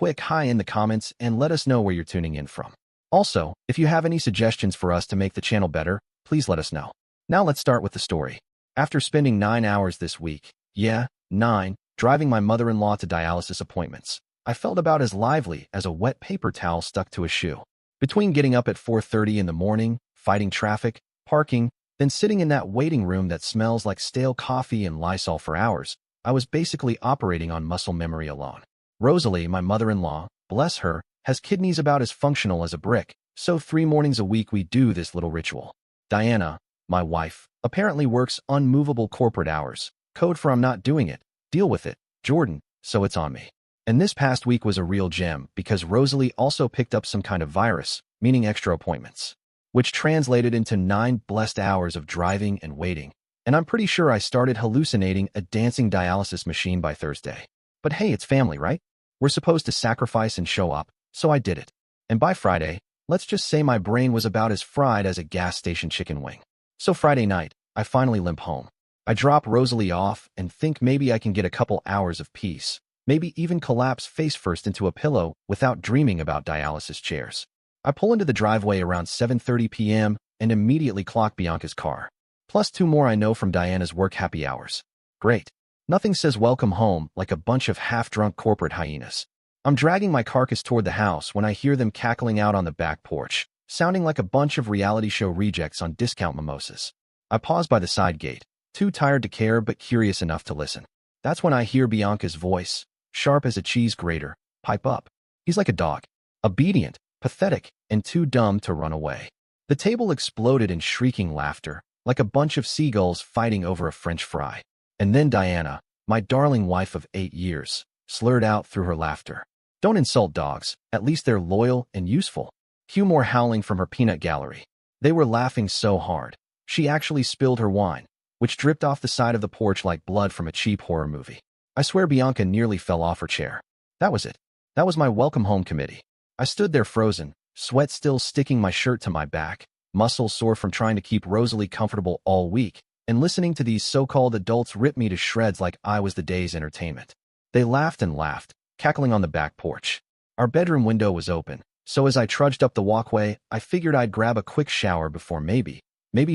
quick hi in the comments and let us know where you're tuning in from. Also, if you have any suggestions for us to make the channel better, please let us know. Now let's start with the story. After spending 9 hours this week, yeah, 9, driving my mother-in-law to dialysis appointments, I felt about as lively as a wet paper towel stuck to a shoe. Between getting up at 4:30 in the morning, fighting traffic, parking, then sitting in that waiting room that smells like stale coffee and Lysol for hours, I was basically operating on muscle memory alone. Rosalie, my mother-in-law, bless her, has kidneys about as functional as a brick, so 3 mornings a week we do this little ritual. Diana, my wife, apparently works unmovable corporate hours, code for I'm not doing it, deal with it, Jordan, so it's on me. And this past week was a real gem because Rosalie also picked up some kind of virus, meaning extra appointments, which translated into 9 blessed hours of driving and waiting. And I'm pretty sure I started hallucinating a dancing dialysis machine by Thursday. But hey, it's family, right? We're supposed to sacrifice and show up, so I did it. And by Friday, let's just say my brain was about as fried as a gas station chicken wing. So Friday night, I finally limp home. I drop Rosalie off and think maybe I can get a couple hours of peace, maybe even collapse face first into a pillow without dreaming about dialysis chairs. I pull into the driveway around 7:30 p.m. and immediately clock Bianca's car. Plus 2 more I know from Diana's work happy hours. Great. Nothing says welcome home like a bunch of half-drunk corporate hyenas. I'm dragging my carcass toward the house when I hear them cackling out on the back porch, sounding like a bunch of reality show rejects on discount mimosas. I pause by the side gate, too tired to care but curious enough to listen. That's when I hear Bianca's voice, sharp as a cheese grater, pipe up. He's like a dog. Obedient, pathetic, and too dumb to run away. The table exploded in shrieking laughter, like a bunch of seagulls fighting over a French fry. And then Diana, my darling wife of 8 years, slurred out through her laughter. Don't insult dogs, at least they're loyal and useful. Cue more howling from her peanut gallery. They were laughing so hard, she actually spilled her wine, which dripped off the side of the porch like blood from a cheap horror movie. I swear Bianca nearly fell off her chair. That was it. That was my welcome home committee. I stood there frozen, sweat still sticking my shirt to my back, muscles sore from trying to keep Rosalie comfortable all week, and listening to these so-called adults rip me to shreds like I was the day's entertainment. They laughed and laughed, cackling on the back porch. Our bedroom window was open, so as I trudged up the walkway, I figured I'd grab a quick shower before maybe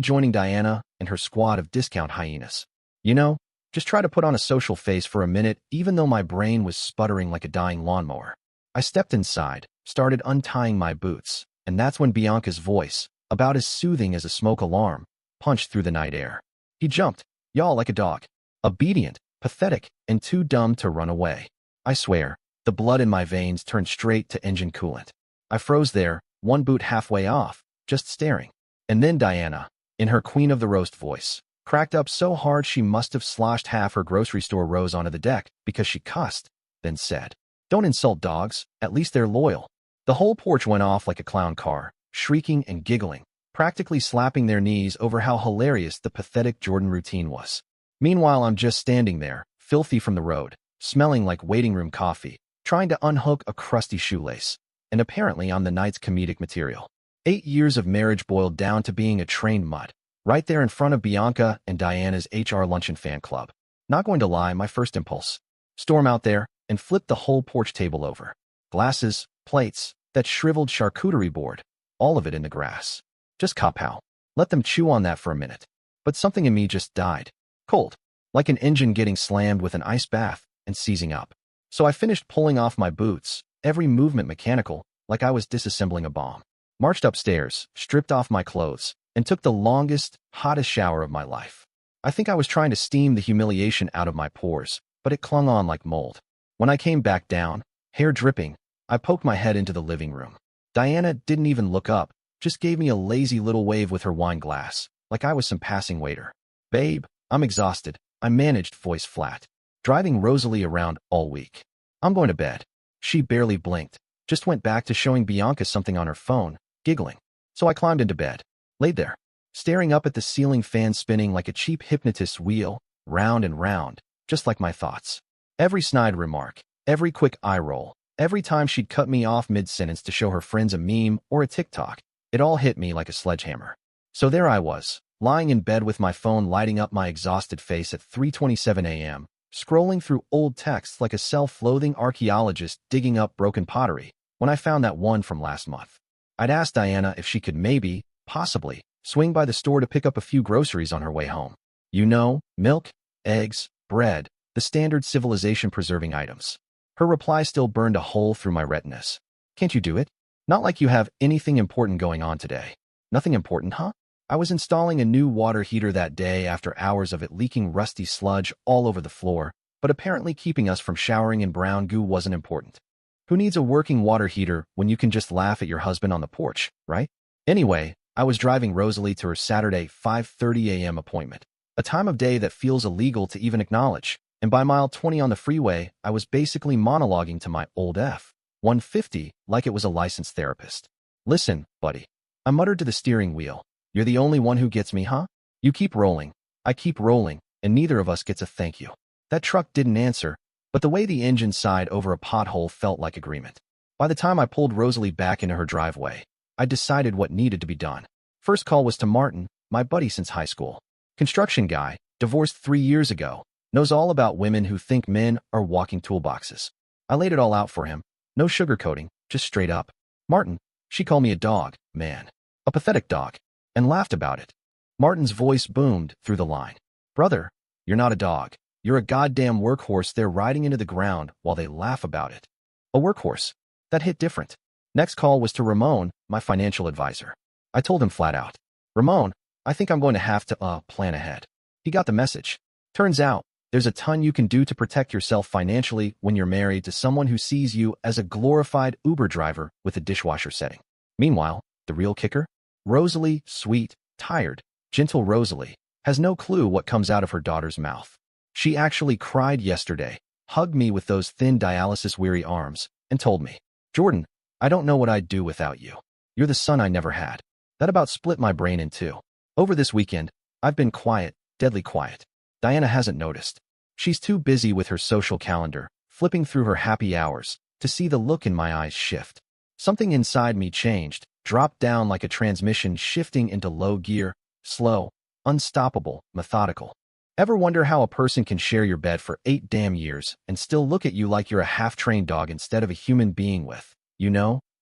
joining Diana and her squad of discount hyenas. You know, just try to put on a social face for a minute even though my brain was sputtering like a dying lawnmower. I stepped inside, started untying my boots, and that's when Bianca's voice, about as soothing as a smoke alarm, punched through the night air. He jumped, y'all like a dog. Obedient, pathetic, and too dumb to run away. I swear, the blood in my veins turned straight to engine coolant. I froze there, one boot halfway off, just staring. And then Diana, in her Queen of the Roast voice, cracked up so hard she must have sloshed half her grocery store rows onto the deck because she cussed, then said, "Don't insult dogs, at least they're loyal." The whole porch went off like a clown car, shrieking and giggling, practically slapping their knees over how hilarious the pathetic Jordan routine was. Meanwhile, I'm just standing there, filthy from the road, smelling like waiting room coffee, trying to unhook a crusty shoelace. And apparently I'm the night's comedic material. 8 years of marriage boiled down to being a trained mutt, right there in front of Bianca and Diana's HR luncheon fan club. Not going to lie, my first impulse. Storm out there and flip the whole porch table over. Glasses, plates, that shriveled charcuterie board, all of it in the grass. Just kapow. Let them chew on that for a minute. But something in me just died. Cold. Like an engine getting slammed with an ice bath and seizing up. So I finished pulling off my boots, every movement mechanical, like I was disassembling a bomb. Marched upstairs, stripped off my clothes, and took the longest, hottest shower of my life. I think I was trying to steam the humiliation out of my pores, but it clung on like mold. When I came back down, hair dripping, I poked my head into the living room. Diana didn't even look up, just gave me a lazy little wave with her wine glass, like I was some passing waiter. "Babe, I'm exhausted," I managed, voice flat. "Driving Rosalie around all week. I'm going to bed." She barely blinked, just went back to showing Bianca something on her phone, giggling. So I climbed into bed, laid there, staring up at the ceiling fan spinning like a cheap hypnotist's wheel, round and round, just like my thoughts. Every snide remark, every quick eye roll, every time she'd cut me off mid-sentence to show her friends a meme or a TikTok, it all hit me like a sledgehammer. So there I was, lying in bed with my phone lighting up my exhausted face at 3:27 a.m., scrolling through old texts like a self-loathing archaeologist digging up broken pottery when I found that one from last month. I'd asked Diana if she could maybe, possibly, swing by the store to pick up a few groceries on her way home. You know, milk, eggs, bread, the standard civilization-preserving items. Her reply still burned a hole through my retinas. Can't you do it? Not like you have anything important going on today. Nothing important, huh? I was installing a new water heater that day after hours of it leaking rusty sludge all over the floor, but apparently keeping us from showering in brown goo wasn't important. Who needs a working water heater when you can just laugh at your husband on the porch, right? Anyway, I was driving Rosalie to her Saturday 5:30 a.m. appointment, a time of day that feels illegal to even acknowledge, and by mile 20 on the freeway, I was basically monologuing to my old F-150 like it was a licensed therapist. Listen, buddy, I muttered to the steering wheel. You're the only one who gets me, huh? You keep rolling, I keep rolling, and neither of us gets a thank you. That truck didn't answer, but the way the engine sighed over a pothole felt like agreement. By the time I pulled Rosalie back into her driveway, I decided what needed to be done. First call was to Martin, my buddy since high school. Construction guy, divorced 3 years ago, knows all about women who think men are walking toolboxes. I laid it all out for him, no sugarcoating, just straight up. Martin, she called me a dog, man. A pathetic dog. And laughed about it. Martin's voice boomed through the line. Brother, you're not a dog. You're a goddamn workhorse they're riding into the ground while they laugh about it. A workhorse. That hit different. Next call was to Ramon, my financial advisor. I told him flat out, Ramon, I think I'm going to have to, plan ahead. He got the message. Turns out, there's a ton you can do to protect yourself financially when you're married to someone who sees you as a glorified Uber driver with a dishwasher setting. Meanwhile, the real kicker? Rosalie, sweet, tired, gentle Rosalie, has no clue what comes out of her daughter's mouth. She actually cried yesterday, hugged me with those thin dialysis-weary arms, and told me, Jordan, I don't know what I'd do without you. You're the son I never had. That about split my brain in two. Over this weekend, I've been quiet, deadly quiet. Diana hasn't noticed. She's too busy with her social calendar, flipping through her happy hours, to see the look in my eyes shift. Something inside me changed, dropped down like a transmission shifting into low gear, slow, unstoppable, methodical. Ever wonder how a person can share your bed for 8 damn years and still look at you like you're a half-trained dog instead of a human being with,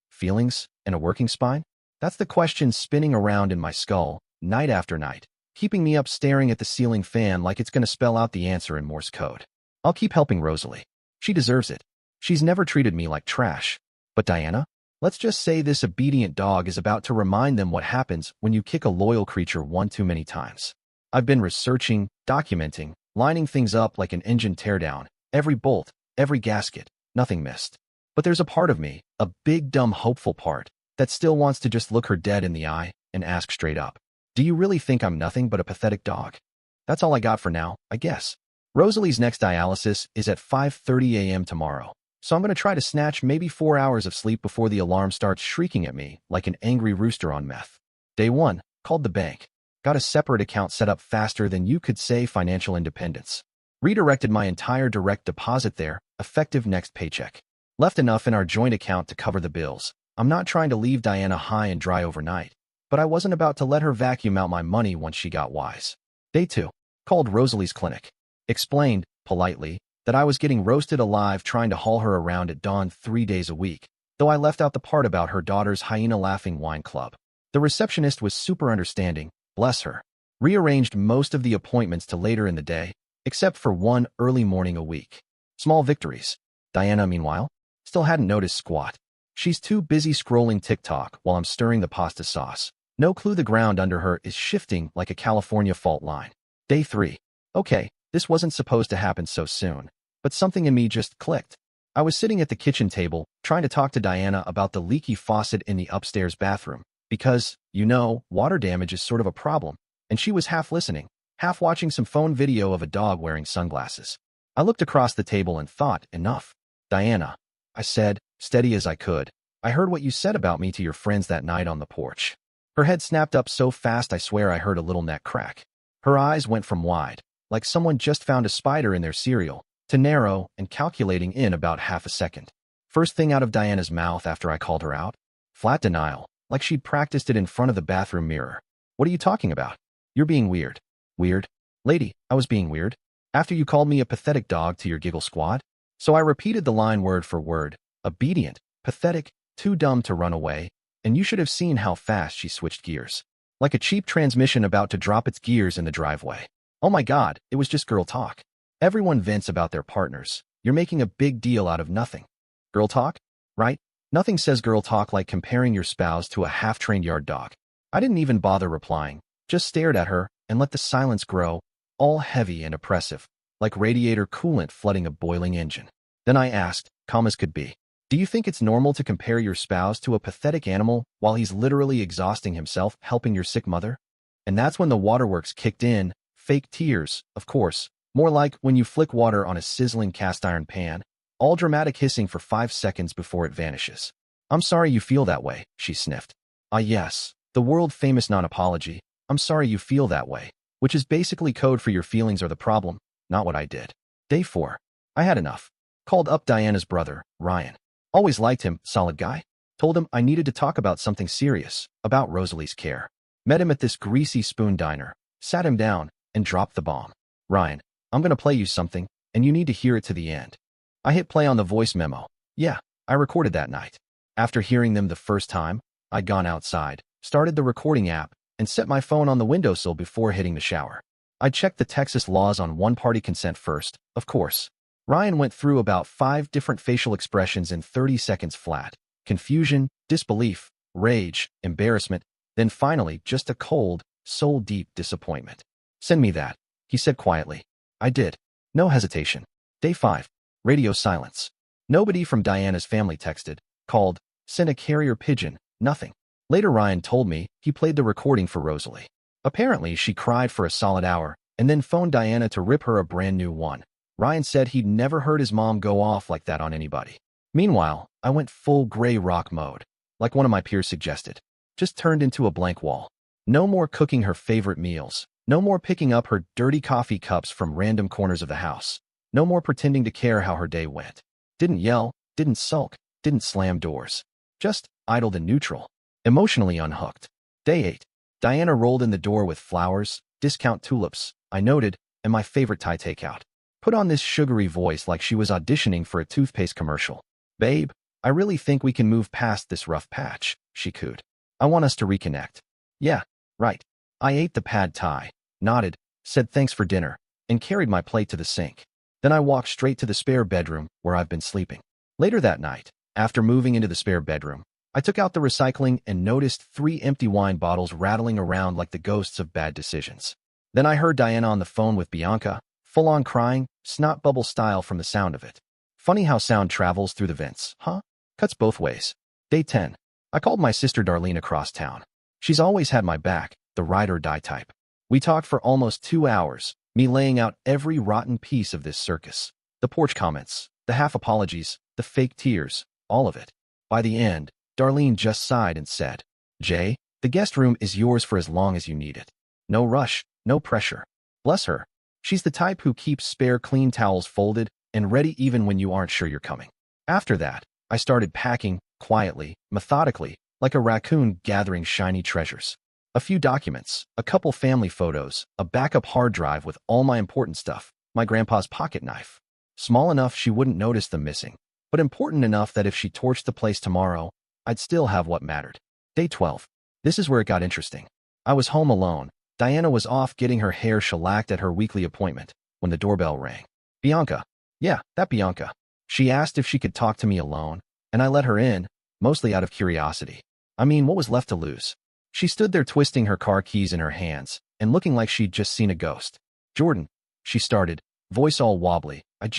feelings and a working spine? That's the question spinning around in my skull, night after night, keeping me up staring at the ceiling fan like it's going to spell out the answer in Morse code. I'll keep helping Rosalie. She deserves it. She's never treated me like trash. But Diana? Let's just say this obedient dog is about to remind them what happens when you kick a loyal creature one too many times. I've been researching, documenting, lining things up like an engine teardown, every bolt, every gasket, nothing missed. But there's a part of me, a big dumb hopeful part, that still wants to just look her dead in the eye and ask straight up, do you really think I'm nothing but a pathetic dog? That's all I got for now, I guess. Rosalie's next dialysis is at 5:30 a.m. tomorrow. So I'm going to try to snatch maybe 4 hours of sleep before the alarm starts shrieking at me like an angry rooster on meth. Day 1, called the bank. Got a separate account set up faster than you could say financial independence. Redirected my entire direct deposit there, effective next paycheck. Left enough in our joint account to cover the bills. I'm not trying to leave Diana high and dry overnight, but I wasn't about to let her vacuum out my money once she got wise. Day 2, called Rosalie's clinic. Explained, politely, that I was getting roasted alive trying to haul her around at dawn 3 days a week, though I left out the part about her daughter's hyena-laughing wine club. The receptionist was super understanding, bless her. Rearranged most of the appointments to later in the day, except for one early morning a week. Small victories. Diana, meanwhile, still hadn't noticed squat. She's too busy scrolling TikTok while I'm stirring the pasta sauce. No clue the ground under her is shifting like a California fault line. Day 3. Okay, this wasn't supposed to happen so soon, but something in me just clicked. I was sitting at the kitchen table, trying to talk to Diana about the leaky faucet in the upstairs bathroom, because, water damage is sort of a problem, and she was half listening, half watching some phone video of a dog wearing sunglasses. I looked across the table and thought, enough. Diana, I said, steady as I could, I heard what you said about me to your friends that night on the porch. Her head snapped up so fast I swear I heard a little neck crack. Her eyes went from wide, like someone just found a spider in their cereal, to narrow and calculating in about half a second. First thing out of Diana's mouth after I called her out? Flat denial, like she'd practiced it in front of the bathroom mirror. What are you talking about? You're being weird. Weird? Lady, I was being weird. After you called me a pathetic dog to your giggle squad? So I repeated the line word for word. Obedient, pathetic, too dumb to run away, and you should have seen how fast she switched gears. Like a cheap transmission about to drop its gears in the driveway. Oh my God, it was just girl talk. Everyone vents about their partners. You're making a big deal out of nothing. Girl talk? Right? Nothing says girl talk like comparing your spouse to a half-trained yard dog. I didn't even bother replying, just stared at her and let the silence grow, all heavy and oppressive, like radiator coolant flooding a boiling engine. Then I asked, calm as could be, do you think it's normal to compare your spouse to a pathetic animal while he's literally exhausting himself helping your sick mother? And that's when the waterworks kicked in, fake tears, of course, more like when you flick water on a sizzling cast iron pan, all dramatic hissing for 5 seconds before it vanishes. I'm sorry you feel that way, she sniffed. Ah yes, the world-famous non-apology, I'm sorry you feel that way, which is basically code for your feelings are the problem, not what I did. Day 4. I had enough. Called up Diana's brother, Ryan. Always liked him, solid guy. Told him I needed to talk about something serious, about Rosalie's care. Met him at this greasy spoon diner, sat him down, and dropped the bomb. Ryan, I'm gonna play you something, and you need to hear it to the end. I hit play on the voice memo. Yeah, I recorded that night. After hearing them the first time, I'd gone outside, started the recording app, and set my phone on the windowsill before hitting the shower. I checked the Texas laws on one-party consent first, of course. Ryan went through about 5 different facial expressions in 30 seconds flat. Confusion, disbelief, rage, embarrassment, then finally just a cold, soul-deep disappointment. Send me that, he said quietly. I did. No hesitation. Day 5. Radio silence. Nobody from Diana's family texted, called, sent a carrier pigeon, nothing. Later Ryan told me he played the recording for Rosalie. Apparently she cried for a solid hour, and then phoned Diana to rip her a brand new one. Ryan said he'd never heard his mom go off like that on anybody. Meanwhile, I went full gray rock mode, like one of my peers suggested. Just turned into a blank wall. No more cooking her favorite meals. No more picking up her dirty coffee cups from random corners of the house. No more pretending to care how her day went. Didn't yell, didn't sulk, didn't slam doors. Just idled and neutral. Emotionally unhooked. Day 8. Diana rolled in the door with flowers, discount tulips, I noted, and my favorite Thai takeout. Put on this sugary voice like she was auditioning for a toothpaste commercial. Babe, I really think we can move past this rough patch, she cooed. I want us to reconnect. Yeah, right. I ate the pad thai, nodded, said thanks for dinner, and carried my plate to the sink. Then I walked straight to the spare bedroom where I've been sleeping. Later that night, after moving into the spare bedroom, I took out the recycling and noticed 3 empty wine bottles rattling around like the ghosts of bad decisions. Then I heard Diana on the phone with Bianca, full-on crying, snot bubble style from the sound of it. Funny how sound travels through the vents, huh? Cuts both ways. Day 10. I called my sister Darlene across town. She's always had my back, the ride or die type. We talked for almost 2 hours, me laying out every rotten piece of this circus. The porch comments, the half apologies, the fake tears, all of it. By the end, Darlene just sighed and said, Jay, the guest room is yours for as long as you need it. No rush, no pressure. Bless her. She's the type who keeps spare clean towels folded and ready even when you aren't sure you're coming. After that, I started packing, quietly, methodically, like a raccoon gathering shiny treasures. A few documents, a couple family photos, a backup hard drive with all my important stuff, my grandpa's pocket knife. Small enough she wouldn't notice them missing, but important enough that if she torched the place tomorrow, I'd still have what mattered. Day 12. This is where it got interesting. I was home alone. Diana was off getting her hair shellacked at her weekly appointment when the doorbell rang. Bianca. Yeah, that Bianca. She asked if she could talk to me alone, and I let her in, mostly out of curiosity. I mean, what was left to lose? She stood there twisting her car keys in her hands and looking like she'd just seen a ghost. Jordan, she started, voice all wobbly, I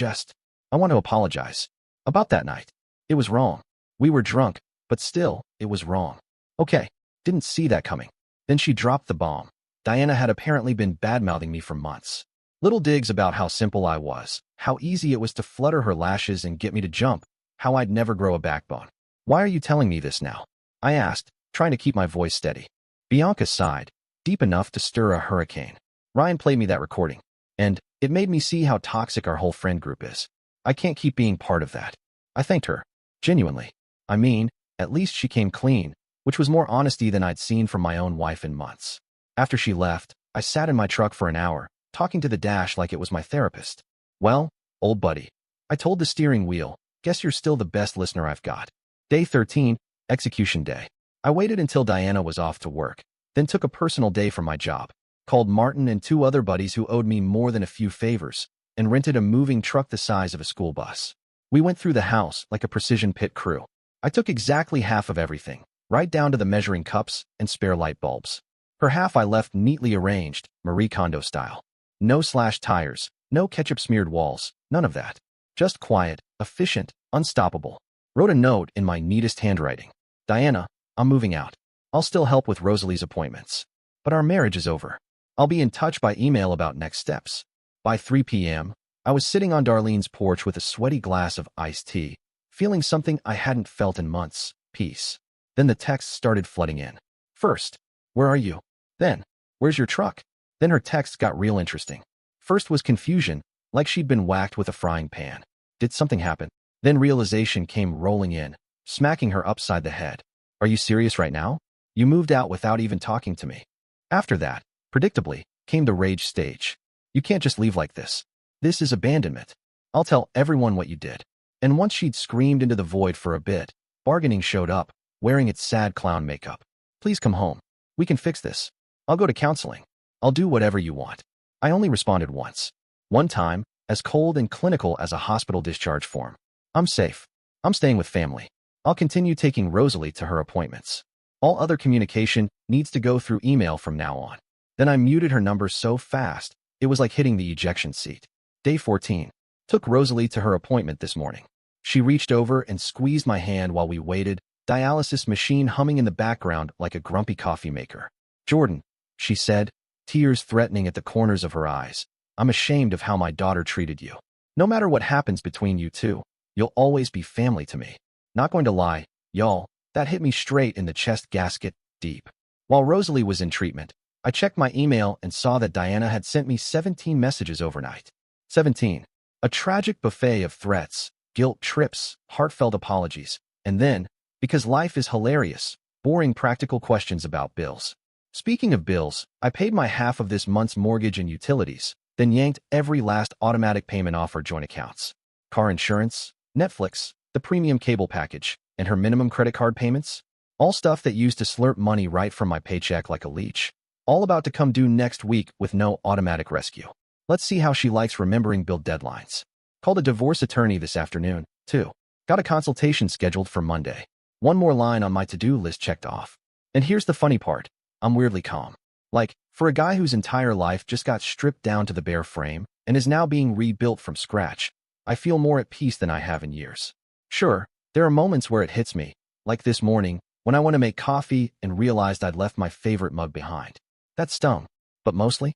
want to apologize. About that night. It was wrong. We were drunk, but still, it was wrong. Okay, didn't see that coming. Then she dropped the bomb. Diana had apparently been bad-mouthing me for months. Little digs about how simple I was, how easy it was to flutter her lashes and get me to jump, how I'd never grow a backbone. Why are you telling me this now? I asked, trying to keep my voice steady. Bianca sighed, deep enough to stir a hurricane. Ryan played me that recording, and it made me see how toxic our whole friend group is. I can't keep being part of that. I thanked her. Genuinely. I mean, at least she came clean, which was more honesty than I'd seen from my own wife in months. After she left, I sat in my truck for an hour, talking to the dash like it was my therapist. Well, old buddy, I told the steering wheel, guess you're still the best listener I've got. Day 13, execution day. I waited until Diana was off to work, then took a personal day from my job, called Martin and two other buddies who owed me more than a few favors, and rented a moving truck the size of a school bus. We went through the house like a precision pit crew. I took exactly half of everything, right down to the measuring cups and spare light bulbs. Her half I left neatly arranged, Marie Kondo style. No slashed tires, no ketchup-smeared walls, none of that. Just quiet, efficient, unstoppable. Wrote a note in my neatest handwriting. Diana, I'm moving out. I'll still help with Rosalie's appointments. But our marriage is over. I'll be in touch by email about next steps. By 3 p.m., I was sitting on Darlene's porch with a sweaty glass of iced tea, feeling something I hadn't felt in months, peace. Then the texts started flooding in. First, where are you? Then, where's your truck? Then her texts got real interesting. First was confusion, like she'd been whacked with a frying pan. Did something happen? Then realization came rolling in, smacking her upside the head. Are you serious right now? You moved out without even talking to me. After that, predictably, came the rage stage. You can't just leave like this. This is abandonment. I'll tell everyone what you did. And once she'd screamed into the void for a bit, bargaining showed up, wearing its sad clown makeup. Please come home. We can fix this. I'll go to counseling. I'll do whatever you want. I only responded once. One time, as cold and clinical as a hospital discharge form. I'm safe. I'm staying with family. I'll continue taking Rosalie to her appointments. All other communication needs to go through email from now on. Then I muted her number so fast, it was like hitting the ejection seat. Day 14. Took Rosalie to her appointment this morning. She reached over and squeezed my hand while we waited, dialysis machine humming in the background like a grumpy coffee maker. Jordan, she said, tears threatening at the corners of her eyes, I'm ashamed of how my daughter treated you. No matter what happens between you two, you'll always be family to me. Not going to lie, y'all, that hit me straight in the chest gasket, deep. While Rosalie was in treatment, I checked my email and saw that Diana had sent me 17 messages overnight. 17. A tragic buffet of threats, guilt trips, heartfelt apologies, and then, because life is hilarious, boring practical questions about bills. Speaking of bills, I paid my half of this month's mortgage and utilities, then yanked every last automatic payment off our joint accounts. Car insurance, Netflix, the premium cable package, and her minimum credit card payments. All stuff that used to slurp money right from my paycheck like a leech. All about to come due next week with no automatic rescue. Let's see how she likes remembering bill deadlines. Called a divorce attorney this afternoon, too. Got a consultation scheduled for Monday. One more line on my to-do list checked off. And here's the funny part. I'm weirdly calm. Like, for a guy whose entire life just got stripped down to the bare frame and is now being rebuilt from scratch, I feel more at peace than I have in years. Sure, there are moments where it hits me, like this morning, when I want to make coffee and realized I'd left my favorite mug behind. That stung. But mostly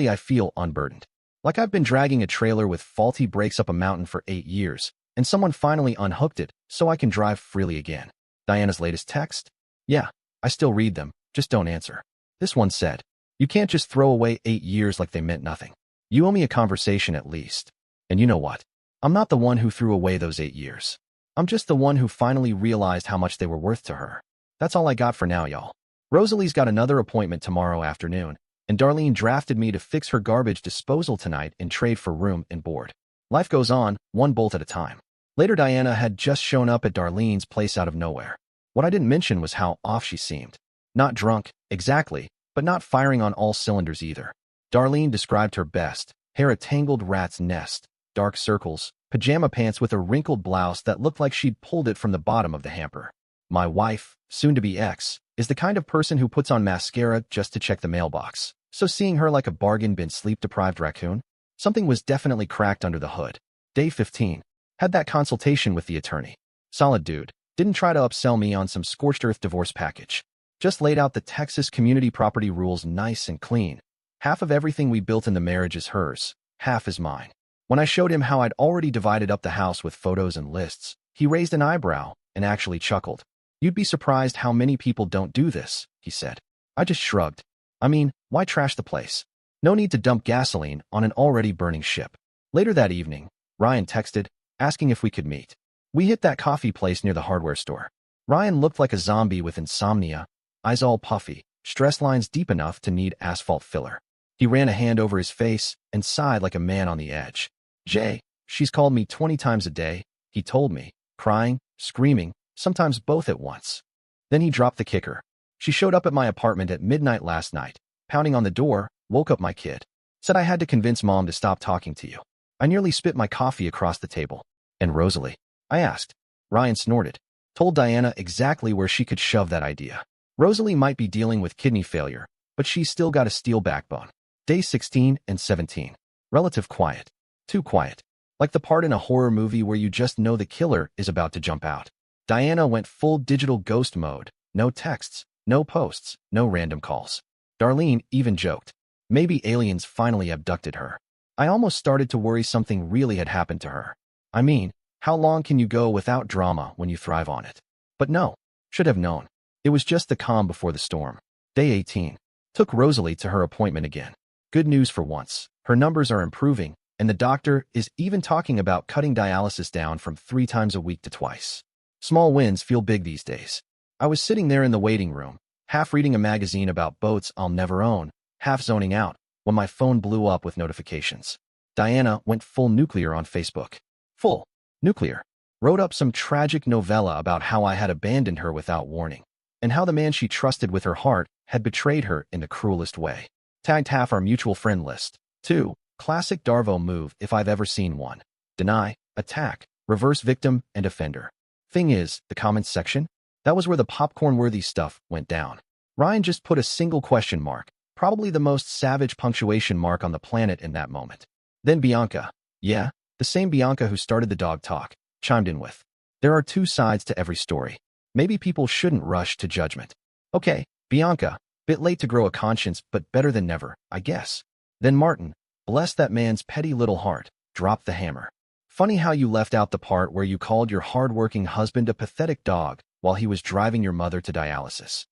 I feel unburdened. Like I've been dragging a trailer with faulty brakes up a mountain for 8 years, and someone finally unhooked it so I can drive freely again. Diana's latest text? Yeah, I still read them, just don't answer. This one said, you can't just throw away 8 years like they meant nothing. You owe me a conversation at least. And you know what? I'm not the one who threw away those 8 years. I'm just the one who finally realized how much they were worth to her. That's all I got for now, y'all. Rosalie's got another appointment tomorrow afternoon, and Darlene drafted me to fix her garbage disposal tonight in trade for room and board. Life goes on, one bolt at a time. Later, Diana had just shown up at Darlene's place out of nowhere. What I didn't mention was how off she seemed. Not drunk, exactly, but not firing on all cylinders either. Darlene described her best: hair a tangled rat's nest, dark circles, pajama pants with a wrinkled blouse that looked like she'd pulled it from the bottom of the hamper. My wife, soon-to-be ex, is the kind of person who puts on mascara just to check the mailbox. So seeing her like a bargain bin sleep-deprived raccoon, something was definitely cracked under the hood. Day 15. Had that consultation with the attorney. Solid dude. Didn't try to upsell me on some scorched earth divorce package. Just laid out the Texas community property rules nice and clean. Half of everything we built in the marriage is hers. Half is mine. When I showed him how I'd already divided up the house with photos and lists, he raised an eyebrow and actually chuckled. You'd be surprised how many people don't do this, he said. I just shrugged. I mean, why trash the place? No need to dump gasoline on an already burning ship. Later that evening, Ryan texted, asking if we could meet. We hit that coffee place near the hardware store. Ryan looked like a zombie with insomnia, eyes all puffy, stress lines deep enough to need asphalt filler. He ran a hand over his face and sighed like a man on the edge. Jay, she's called me 20 times a day, he told me, crying, screaming, sometimes both at once. Then he dropped the kicker. She showed up at my apartment at midnight last night, pounding on the door, woke up my kid. Said I had to convince mom to stop talking to you. I nearly spit my coffee across the table. And Rosalie? I asked. Ryan snorted. Told Diana exactly where she could shove that idea. Rosalie might be dealing with kidney failure, but she's still got a steel backbone. Day 16 and 17. Relative quiet. Too quiet. Like the part in a horror movie where you just know the killer is about to jump out. Diana went full digital ghost mode. No texts, no posts, no random calls. Darlene even joked. Maybe aliens finally abducted her. I almost started to worry something really had happened to her. I mean, how long can you go without drama when you thrive on it? But no, should have known. It was just the calm before the storm. Day 18. Took Rosalie to her appointment again. Good news for once. Her numbers are improving, and the doctor is even talking about cutting dialysis down from 3 times a week to twice. Small wins feel big these days. I was sitting there in the waiting room, half reading a magazine about boats I'll never own, half zoning out, when my phone blew up with notifications. Diana went full nuclear on Facebook. Full nuclear. Wrote up some tragic novella about how I had abandoned her without warning, and how the man she trusted with her heart had betrayed her in the cruelest way. Tagged half our mutual friend list. 2. Classic Darvo move if I've ever seen one. Deny, attack, reverse victim and offender. Thing is, the comments section? That was where the popcorn-worthy stuff went down. Ryan just put a single question mark, probably the most savage punctuation mark on the planet in that moment. Then Bianca, yeah, the same Bianca who started the dog talk, chimed in with, there are 2 sides to every story. Maybe people shouldn't rush to judgment. Okay, Bianca, bit late to grow a conscience, but better than never, I guess. Then Martin, bless that man's petty little heart, dropped the hammer. Funny how you left out the part where you called your hard-working husband a pathetic dog while he was driving your mother to dialysis.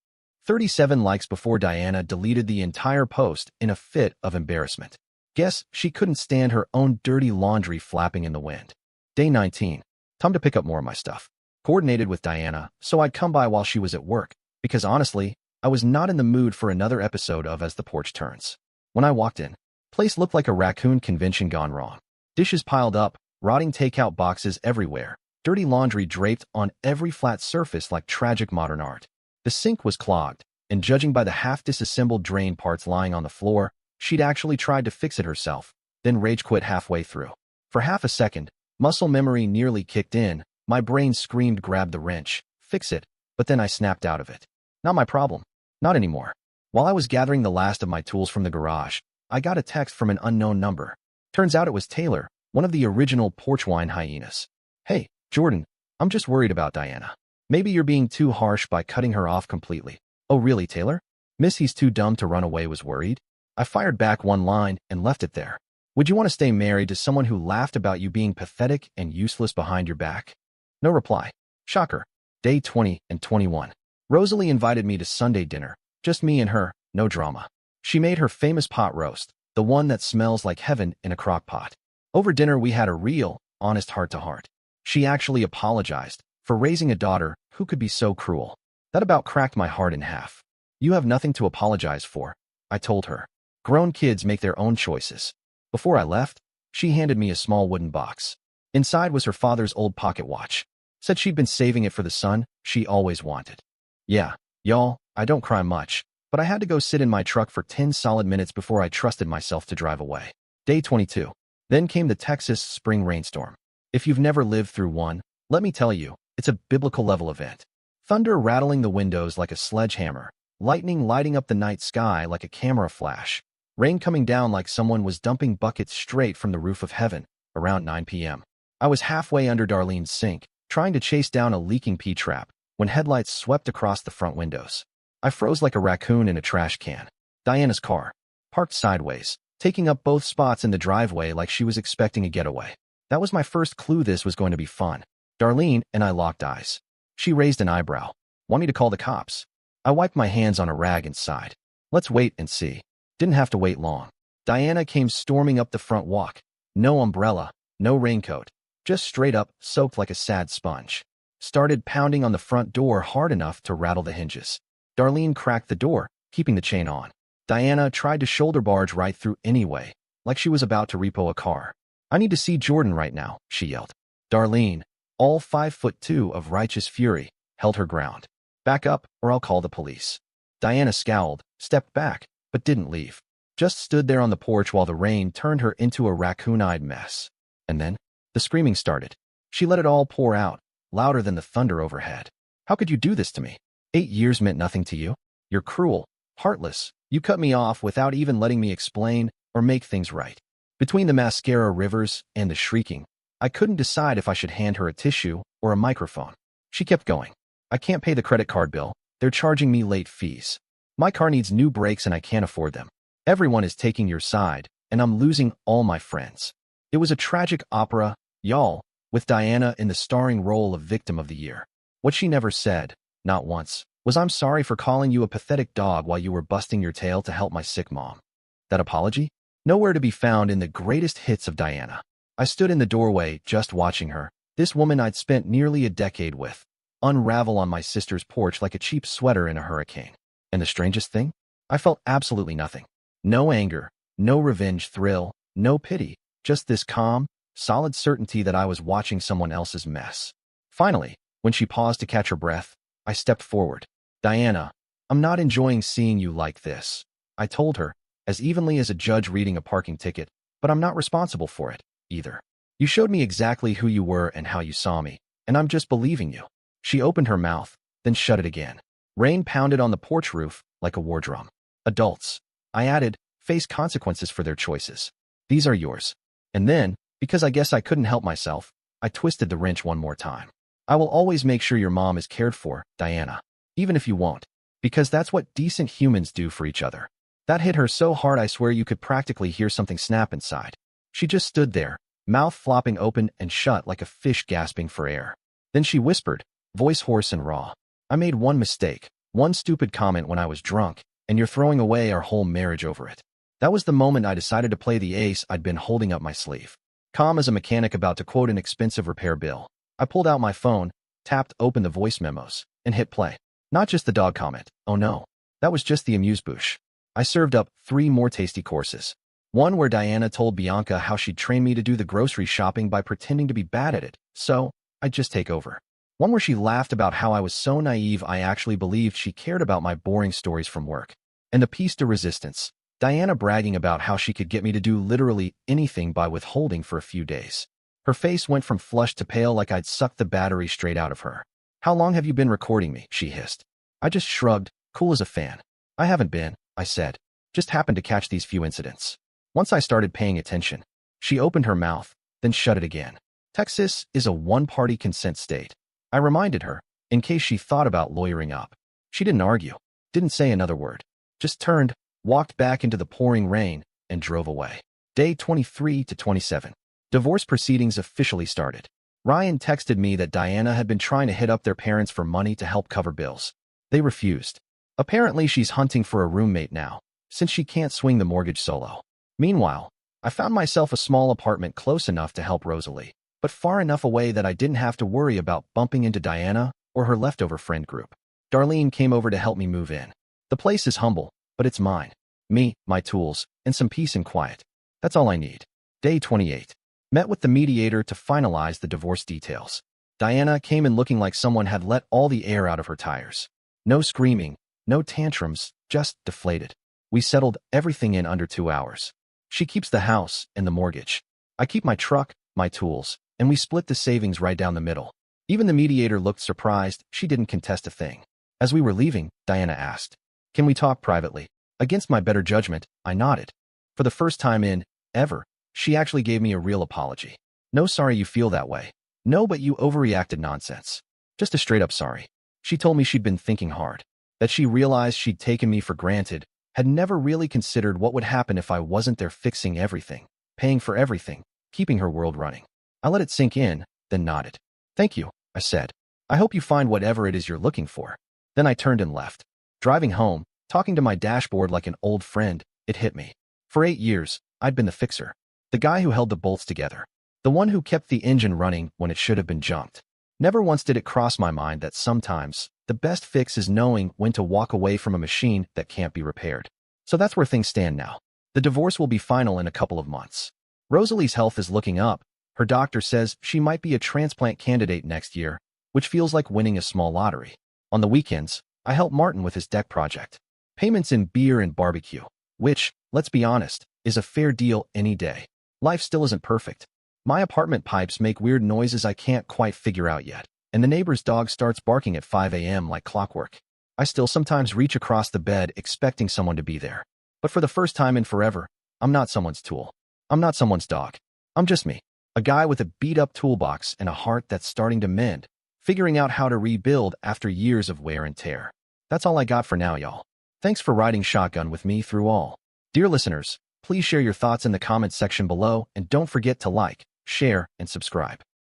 37 likes before Diana deleted the entire post in a fit of embarrassment. Guess she couldn't stand her own dirty laundry flapping in the wind. Day 19. Time to pick up more of my stuff. Coordinated with Diana, so I'd come by while she was at work, because honestly, I was not in the mood for another episode of As the Porch Turns. When I walked in, place looked like a raccoon convention gone wrong. Dishes piled up, rotting takeout boxes everywhere, dirty laundry draped on every flat surface like tragic modern art. The sink was clogged, and judging by the half-disassembled drain parts lying on the floor, she'd actually tried to fix it herself, then rage quit halfway through. For half a second, muscle memory nearly kicked in, my brain screamed grab the wrench, fix it, but then I snapped out of it. Not my problem. Not anymore. While I was gathering the last of my tools from the garage, I got a text from an unknown number. Turns out it was Taylor, one of the original Porchwine hyenas. Hey, Jordan, I'm just worried about Diana. Maybe you're being too harsh by cutting her off completely. Oh really, Taylor? Miss he's too dumb to run away was worried? I fired back one line and left it there. Would you want to stay married to someone who laughed about you being pathetic and useless behind your back? No reply. Shocker. Day 20 and 21. Rosalie invited me to Sunday dinner. Just me and her, no drama. She made her famous pot roast, the one that smells like heaven in a crock pot. Over dinner we had a real, honest heart-to-heart. She actually apologized for raising a daughter who could be so cruel. That about cracked my heart in half. You have nothing to apologize for, I told her. Grown kids make their own choices. Before I left, she handed me a small wooden box. Inside was her father's old pocket watch. Said she'd been saving it for the son she always wanted. Yeah, y'all, I don't cry much, but I had to go sit in my truck for 10 solid minutes before I trusted myself to drive away. Day 22. Then came the Texas spring rainstorm. If you've never lived through one, let me tell you, it's a biblical-level event. Thunder rattling the windows like a sledgehammer, lightning lighting up the night sky like a camera flash, rain coming down like someone was dumping buckets straight from the roof of heaven, around 9 p.m. I was halfway under Darlene's sink, trying to chase down a leaking P-trap, when headlights swept across the front windows. I froze like a raccoon in a trash can. Diana's car, parked sideways, taking up both spots in the driveway like she was expecting a getaway. That was my first clue this was going to be fun. Darlene and I locked eyes. She raised an eyebrow. Want me to call the cops? I wiped my hands on a rag and sighed. Let's wait and see. Didn't have to wait long. Diana came storming up the front walk. No umbrella, no raincoat, just straight up, soaked like a sad sponge. Started pounding on the front door hard enough to rattle the hinges. Darlene cracked the door, keeping the chain on. Diana tried to shoulder barge right through anyway, like she was about to repo a car. "I need to see Jordan right now," she yelled. Darlene, all 5'2" of righteous fury, held her ground. "Back up, or I'll call the police." Diana scowled, stepped back, but didn't leave. Just stood there on the porch while the rain turned her into a raccoon-eyed mess. And then, the screaming started. She let it all pour out, louder than the thunder overhead. "How could you do this to me? 8 years meant nothing to you? You're cruel, heartless. You cut me off without even letting me explain or make things right." Between the mascara rivers and the shrieking, I couldn't decide if I should hand her a tissue or a microphone. She kept going. "I can't pay the credit card bill. They're charging me late fees. My car needs new brakes and I can't afford them. Everyone is taking your side, and I'm losing all my friends." It was a tragic opera, y'all, with Diana in the starring role of victim of the year. What she never said, not once, was, "I'm sorry for calling you a pathetic dog while you were busting your tail to help my sick mom." That apology? Nowhere to be found in the greatest hits of Diana. I stood in the doorway, just watching her, this woman I'd spent nearly a decade with, unravel on my sister's porch like a cheap sweater in a hurricane. And the strangest thing? I felt absolutely nothing. No anger, no revenge thrill, no pity, just this calm, solid certainty that I was watching someone else's mess. Finally, when she paused to catch her breath, I stepped forward. "Diana, I'm not enjoying seeing you like this," I told her, as evenly as a judge reading a parking ticket, "but I'm not responsible for it, either. You showed me exactly who you were and how you saw me, and I'm just believing you." She opened her mouth, then shut it again. Rain pounded on the porch roof like a war drum. "Adults," I added, "face consequences for their choices. These are yours." And then, because I guess I couldn't help myself, I twisted the wrench one more time. "I will always make sure your mom is cared for, Diana, even if you won't, because that's what decent humans do for each other." That hit her so hard I swear you could practically hear something snap inside. She just stood there, mouth flopping open and shut like a fish gasping for air. Then she whispered, voice hoarse and raw, "I made one mistake, one stupid comment when I was drunk, and you're throwing away our whole marriage over it." That was the moment I decided to play the ace I'd been holding up my sleeve. Calm as a mechanic about to quote an expensive repair bill, I pulled out my phone, tapped open the voice memos, and hit play. Not just the dog comment. Oh no. That was just the amuse-bouche. I served up 3 more tasty courses. One where Diana told Bianca how she'd train me to do the grocery shopping by pretending to be bad at it, so I'd just take over. One where she laughed about how I was so naive I actually believed she cared about my boring stories from work. And the piece de resistance, Diana bragging about how she could get me to do literally anything by withholding for a few days. Her face went from flushed to pale like I'd sucked the battery straight out of her. "How long have you been recording me?" she hissed. I just shrugged, cool as a fan. "I haven't been," I said. "Just happened to catch these few incidents." Once I started paying attention, she opened her mouth, then shut it again. "Texas is a one-party consent state," I reminded her, in case she thought about lawyering up. She didn't argue, didn't say another word, just turned, walked back into the pouring rain, and drove away. Day 23 to 27. Divorce proceedings officially started. Ryan texted me that Diana had been trying to hit up their parents for money to help cover bills. They refused. Apparently she's hunting for a roommate now, since she can't swing the mortgage solo. Meanwhile, I found myself a small apartment close enough to help Rosalie, but far enough away that I didn't have to worry about bumping into Diana or her leftover friend group. Darlene came over to help me move in. The place is humble, but it's mine. Me, my tools, and some peace and quiet. That's all I need. Day 28. Met with the mediator to finalize the divorce details. Diana came in looking like someone had let all the air out of her tires. No screaming, no tantrums, just deflated. We settled everything in under 2 hours. She keeps the house and the mortgage. I keep my truck, my tools, and we split the savings right down the middle. Even the mediator looked surprised. She didn't contest a thing. As we were leaving, Diana asked, "Can we talk privately?" Against my better judgment, I nodded. For the first time in, ever, she actually gave me a real apology. "No sorry you feel that way. No but you overreacted nonsense. Just a straight up sorry." She told me she'd been thinking hard, that she realized she'd taken me for granted, had never really considered what would happen if I wasn't there fixing everything, paying for everything, keeping her world running. I let it sink in, then nodded. "Thank you," I said. "I hope you find whatever it is you're looking for." Then I turned and left. Driving home, talking to my dashboard like an old friend, it hit me. For 8 years, I'd been the fixer. The guy who held the bolts together. The one who kept the engine running when it should have been junked. Never once did it cross my mind that sometimes the best fix is knowing when to walk away from a machine that can't be repaired. So that's where things stand now. The divorce will be final in a couple of months. Rosalie's health is looking up. Her doctor says she might be a transplant candidate next year, which feels like winning a small lottery. On the weekends, I help Martin with his deck project. Payments in beer and barbecue, which, let's be honest, is a fair deal any day. Life still isn't perfect. My apartment pipes make weird noises I can't quite figure out yet, and the neighbor's dog starts barking at 5 a.m. like clockwork. I still sometimes reach across the bed expecting someone to be there. But for the first time in forever, I'm not someone's tool. I'm not someone's dog. I'm just me. A guy with a beat-up toolbox and a heart that's starting to mend, figuring out how to rebuild after years of wear and tear. That's all I got for now, y'all. Thanks for riding shotgun with me through all. Dear listeners, please share your thoughts in the comments section below and don't forget to like, share, and subscribe.